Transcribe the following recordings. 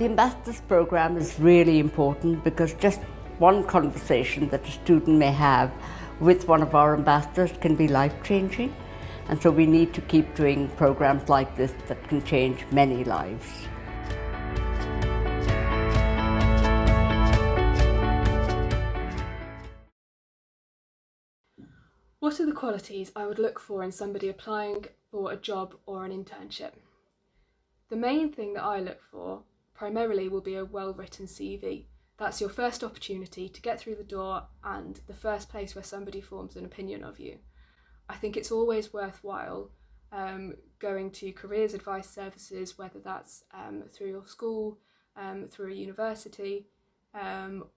The Ambassadors Programme is really important because just one conversation that a student may have with one of our ambassadors can be life-changing. And so we need to keep doing programs like this that can change many lives. What are the qualities I would look for in somebody applying for a job or an internship? The main thing that I look for primarily will be a well-written CV. That's your first opportunity to get through the door and the first place where somebody forms an opinion of you. I think it's always worthwhile going to careers advice services, whether that's through your school, through a university,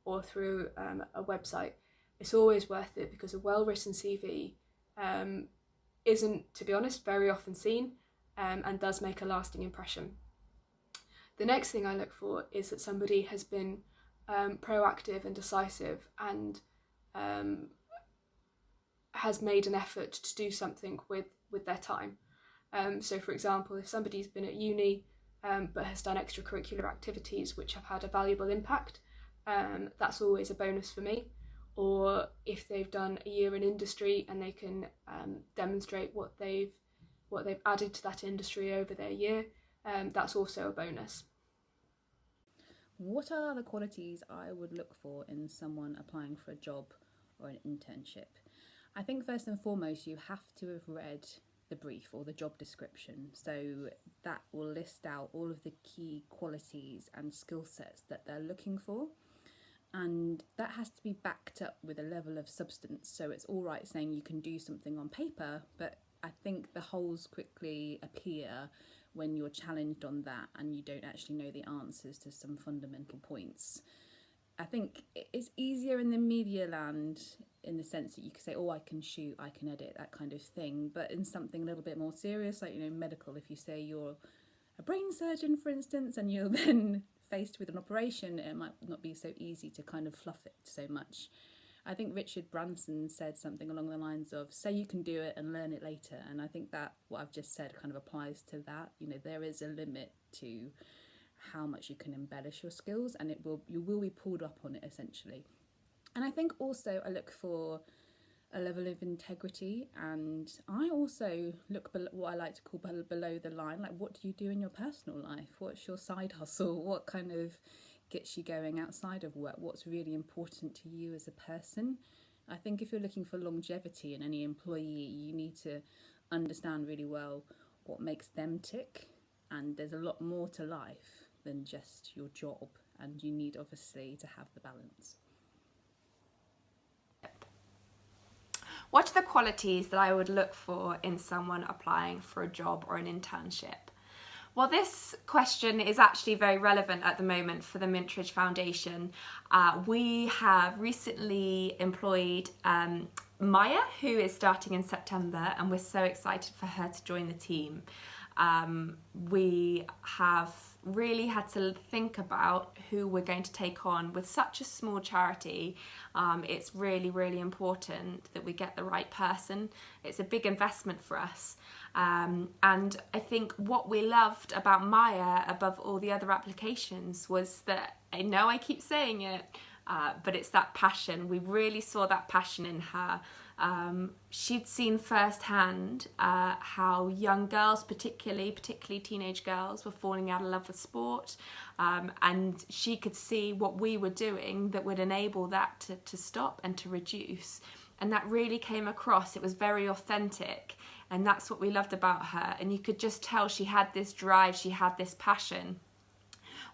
or through a website. It's always worth it because a well-written CV isn't, to be honest, very often seen and does make a lasting impression. The next thing I look for is that somebody has been proactive and decisive and has made an effort to do something with their time. So for example, if somebody's been at uni but has done extracurricular activities which have had a valuable impact, that's always a bonus for me. Or if they've done a year in industry and they can demonstrate what they've added to that industry over their year, that's also a bonus. What are the qualities I would look for in someone applying for a job or an internship? I think first and foremost you have to have read the brief or the job description, so that will list out all of the key qualities and skill sets that they're looking for. And that has to be backed up with a level of substance. So it's all right saying you can do something on paper, but I think the holes quickly appear when you're challenged on that and you don't actually know the answers to some fundamental points. I think it's easier in the media land in the sense that you can say, oh, I can shoot, I can edit, that kind of thing. But in something a little bit more serious, like, medical, if you say you're a brain surgeon, for instance, and you're then faced with an operation, it might not be so easy to kind of fluff it so much. I think Richard Branson said something along the lines of, say you can do it and learn it later. And I think that what I've just said kind of applies to that. There is a limit to how much you can embellish your skills, and you will be pulled up on it essentially. And I think also I look for a level of integrity, and I also look below, what I like to call below the line, like what do you do in your personal life? What's your side hustle? What kind of gets you going outside of work? What's really important to you as a person? I think if you're looking for longevity in any employee, you need to understand really well what makes them tick, and there's a lot more to life than just your job, and you need obviously to have the balance. What are the qualities that I would look for in someone applying for a job or an internship? Well, this question is actually very relevant at the moment for the Mintridge Foundation. We have recently employed Maya, who is starting in September, and we're so excited for her to join the team. We have really had to think about who we're going to take on with such a small charity. It's really, really important that we get the right person. It's a big investment for us. And I think what we loved about Maya above all the other applications was that, I know I keep saying it, but it's that passion. We really saw that passion in her. She'd seen firsthand how young girls, particularly teenage girls, were falling out of love with sport, and she could see what we were doing that would enable that to stop and to reduce. And that really came across. It was very authentic, and that's what we loved about her. And you could just tell she had this drive, she had this passion.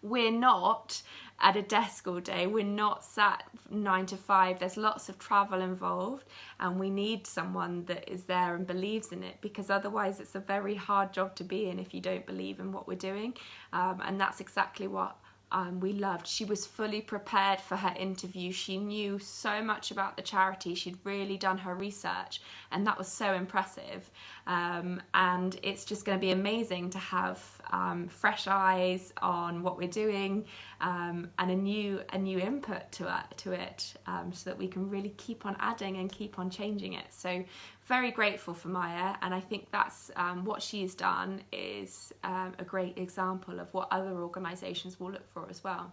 We're not at a desk all day, we're not sat 9 to 5, there's lots of travel involved, and we need someone that is there and believes in it, because otherwise it's a very hard job to be in if you don't believe in what we're doing. And that's exactly what we loved. She was fully prepared for her interview. She knew so much about the charity. She'd really done her research, and that was so impressive. And it's just going to be amazing to have fresh eyes on what we're doing, and a new input to it, so that we can really keep on adding and keep on changing it. So very grateful for Maya, and I think that's what she's done is a great example of what other organisations will look for as well.